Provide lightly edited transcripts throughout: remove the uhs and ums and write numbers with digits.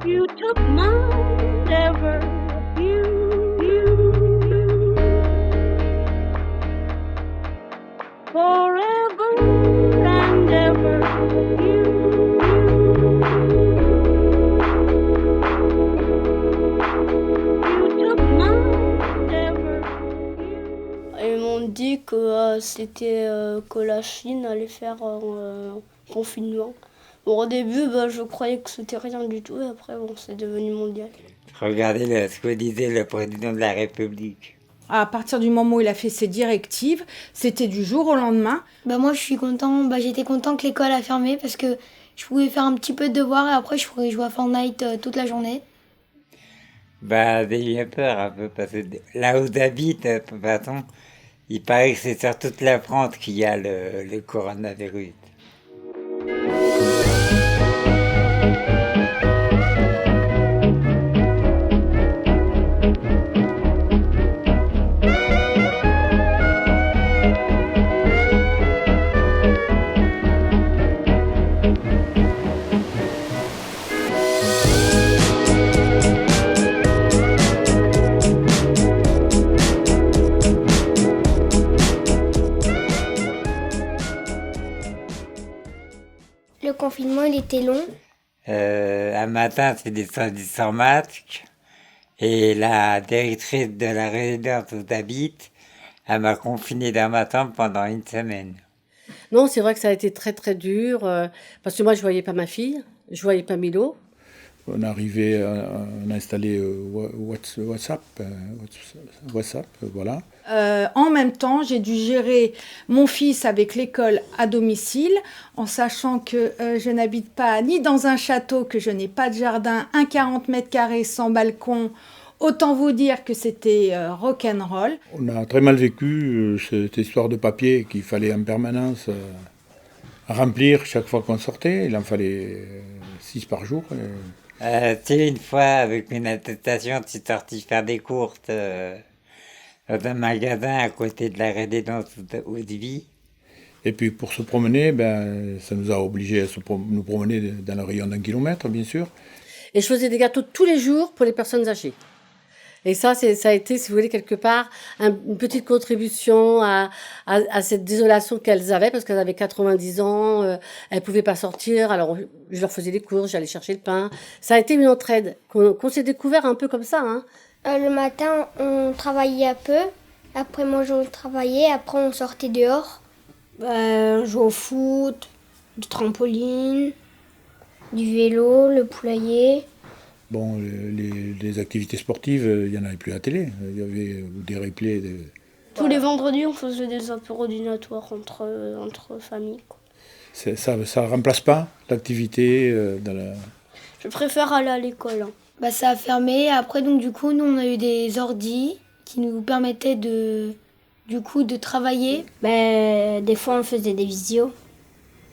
You took Mount Everest. Forever and ever. You took Mount Everest. Ils m'ont dit que c'était que la Chine allait faire un confinement. Bon, au début, je croyais que c'était rien du tout, et après, c'est devenu mondial. Regardez ce que disait le président de la République. À partir du moment où il a fait ses directives, c'était du jour au lendemain. Moi je suis content, j'étais content que l'école a fermé parce que je pouvais faire un petit peu de devoirs et après je pourrais jouer à Fortnite toute la journée. J'ai eu peur un peu parce que là où j'habite, de toute façon, il paraît que c'est sur toute la France qu'il y a le coronavirus. Le confinement il était long. Un matin, c'est descendu sans masque. Et la directrice de la résidence où j'habite, elle m'a confiné dans ma chambre pendant une semaine. Non, c'est vrai que ça a été très très dur, parce que moi je voyais pas ma fille, je voyais pas Milo. On est arrivé, on a installé WhatsApp, voilà. En même temps, j'ai dû gérer mon fils avec l'école à domicile, en sachant que je n'habite pas ni dans un château, que je n'ai pas de jardin, un 40 mètres carrés sans balcon. Autant vous dire que c'était rock'n'roll. On a très mal vécu cette histoire de papier qu'il fallait en permanence remplir chaque fois qu'on sortait. Il en fallait 6 par jour. C'est une fois, avec une attestation, je suis sorti faire des courses dans un magasin à côté de la résidence où je vis. Et puis pour se promener, ça nous a obligés à nous promener dans le rayon d'1 kilomètre, bien sûr. Et je faisais des gâteaux tous les jours pour les personnes âgées. Et ça a été, si vous voulez, quelque part, une petite contribution à cette désolation qu'elles avaient, parce qu'elles avaient 90 ans, elles ne pouvaient pas sortir, alors je leur faisais des courses, j'allais chercher le pain. Ça a été une entraide, qu'on s'est découvert un peu comme ça. Hein. Le matin, on travaillait un peu, après manger, on travaillait, après on sortait dehors. On jouait au foot, du trampoline, du vélo, le poulailler. Bon, les activités sportives, il n'y en avait plus à la télé. Il y avait des replays. Tous les vendredis, on faisait des apéros dînatoires entre familles. Quoi. Ça ne remplace pas l'activité dans la... Je préfère aller à l'école. Hein. Ça a fermé. Après, donc, du coup, nous, on a eu des ordis qui nous permettaient de travailler. Des fois, on faisait des visios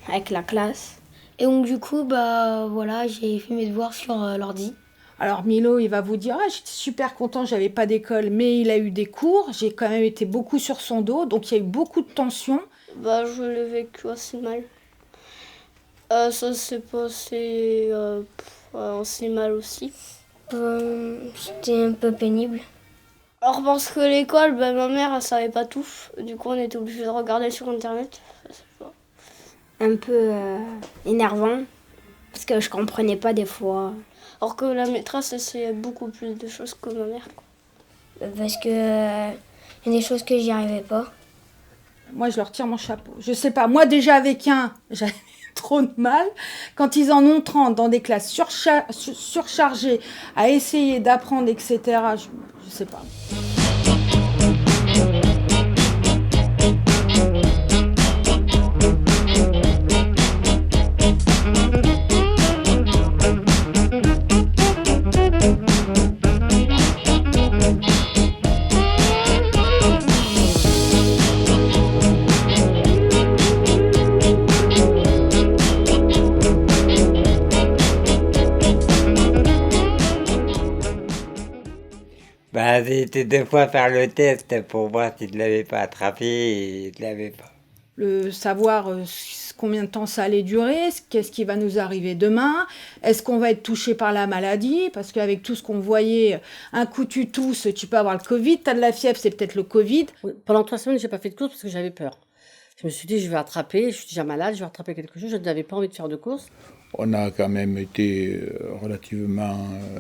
avec la classe. Et donc, du coup, voilà, j'ai fait mes devoirs sur l'ordi. Alors Milo, il va vous dire « j'étais super content, j'avais pas d'école, mais il a eu des cours. J'ai quand même été beaucoup sur son dos, donc il y a eu beaucoup de tension. » Je l'ai vécu assez mal. Ça s'est passé assez mal aussi. C'était un peu pénible. Alors parce que l'école, ma mère, elle savait pas tout. Du coup, on était obligé de regarder sur Internet. Un peu énervant, parce que je comprenais pas des fois. Alors que la maîtresse, elle sait beaucoup plus de choses que ma mère. Quoi. Parce que y a des choses que j'y arrivais pas. Moi, je leur tire mon chapeau. Je sais pas, moi déjà avec j'avais trop de mal. Quand ils en ont 30 dans des classes surchargées à essayer d'apprendre, etc., je sais pas. J'ai été 2 fois faire le test pour voir si je ne l'avais pas attrapé et je ne l'avais pas. Le savoir ce combien de temps ça allait durer, qu'est-ce qui va nous arriver demain, est-ce qu'on va être touché par la maladie, parce qu'avec tout ce qu'on voyait, un coup tu tousses, tu peux avoir le Covid, tu as de la fièvre, c'est peut-être le Covid. Pendant 3 semaines, j'ai pas fait de course parce que j'avais peur. Je me suis dit, je vais attraper, je suis déjà malade, je vais attraper quelque chose, je n'avais pas envie de faire de course. On a quand même été relativement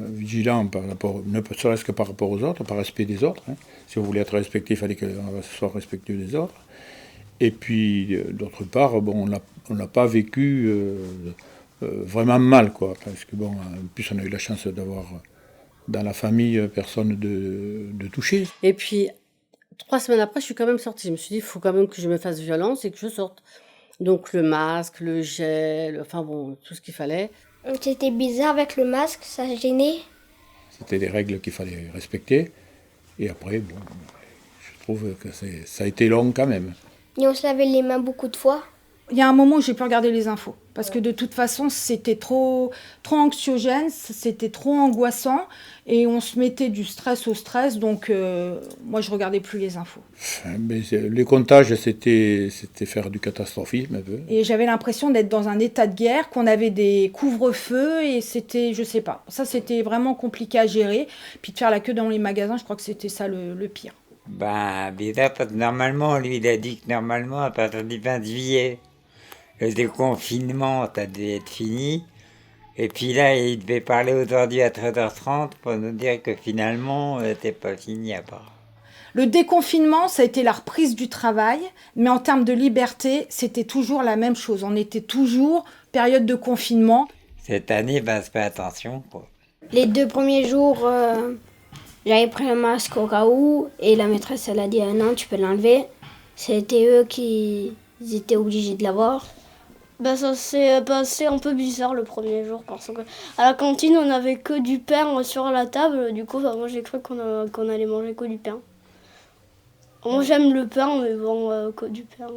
vigilants par rapport, ne serait-ce que par rapport aux autres, par respect des autres. Hein. Si on voulait être respecté, il fallait qu'on soit respectueux des autres. Et puis, d'autre part, bon, on l'a pas vécu vraiment mal, quoi. Parce que, bon, en plus, on a eu la chance d'avoir dans la famille personne de touché. Et puis, 3 semaines après, je suis quand même sortie. Je me suis dit, il faut quand même que je me fasse violence et que je sorte. Donc le masque, le gel, enfin bon, tout ce qu'il fallait. C'était bizarre avec le masque, ça gênait. C'était des règles qu'il fallait respecter. Et après, bon, je trouve que ça a été long quand même. Et on se lavait les mains beaucoup de fois. Il y a un moment où j'ai pu regarder les infos, parce que de toute façon, c'était trop anxiogène, c'était trop angoissant, et on se mettait du stress au stress, donc moi, je regardais plus les infos. Mais les comptages, c'était faire du catastrophisme un peu. Et j'avais l'impression d'être dans un état de guerre, qu'on avait des couvre-feux, et c'était, je sais pas, ça c'était vraiment compliqué à gérer. Puis de faire la queue dans les magasins, je crois que c'était ça le pire. Bizarre, parce que normalement, lui, il a dit que normalement, à partir du 20 juillet, le déconfinement, ça devait être fini. Et puis là, il devait parler aujourd'hui à 13h30 pour nous dire que finalement, c'était pas fini à part. Le déconfinement, ça a été la reprise du travail, mais en termes de liberté, c'était toujours la même chose. On était toujours période de confinement. Cette année, se fait attention, quoi. Les 2 premiers jours, j'avais pris un masque au cas où, et la maîtresse, elle a dit non, tu peux l'enlever. C'était eux qui étaient obligés de l'avoir. Ça s'est passé un peu bizarre le premier jour, parce que à la cantine, on avait que du pain sur la table. Du coup, moi, j'ai cru qu'on allait manger que du pain. Moi, j'aime le pain, mais bon, que du pain.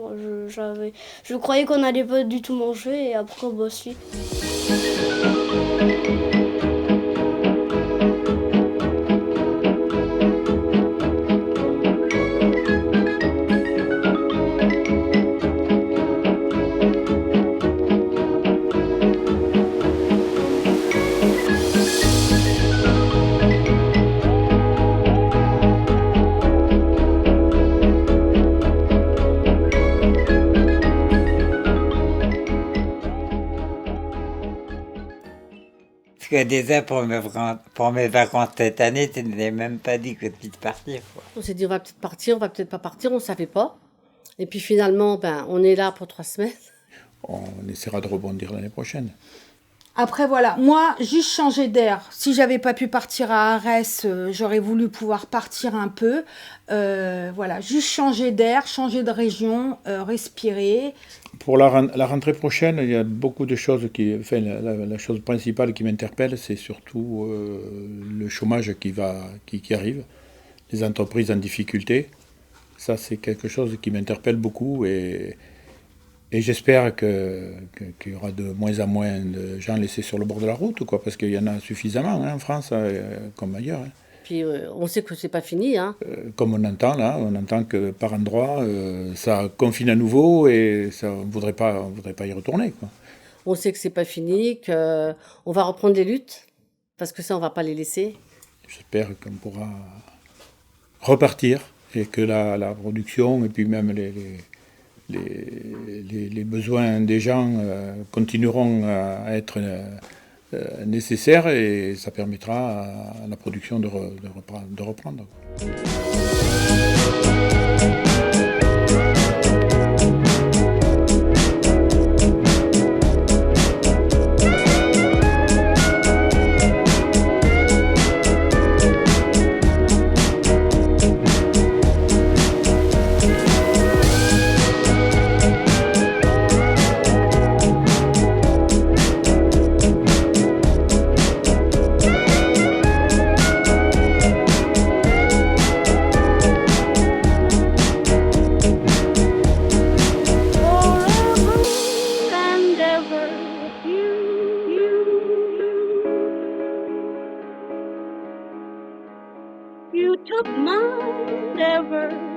Je croyais qu'on allait pas du tout manger, et après, si. Parce que déjà, pour mes vacances cette année, tu n'avais même pas dit que tu partir, quoi. On s'est dit, on va peut-être partir, on va peut-être pas partir, on savait pas. Et puis finalement, on est là pour 3 semaines. On essaiera de rebondir l'année prochaine. Après, voilà, moi, juste changer d'air. Si j'avais pas pu partir à Arès, j'aurais voulu pouvoir partir un peu. Voilà, juste changer d'air, changer de région, respirer. Pour la rentrée prochaine, il y a beaucoup de choses la chose principale qui m'interpelle, c'est surtout le chômage qui arrive, les entreprises en difficulté. Ça, c'est quelque chose qui m'interpelle beaucoup et j'espère qu'il y aura de moins en moins de gens laissés sur le bord de la route, quoi, parce qu'il y en a suffisamment en France comme ailleurs. Puis on sait que c'est pas fini. Comme on entend que par endroits, ça confine à nouveau et ça, on voudrait pas y retourner, quoi. On sait que c'est pas fini, qu'on va reprendre les luttes, parce que ça, on va pas les laisser. J'espère qu'on pourra repartir et que la production et puis même les besoins des gens continueront à être nécessaires et ça permettra à la production de reprendre. You took my endeavor.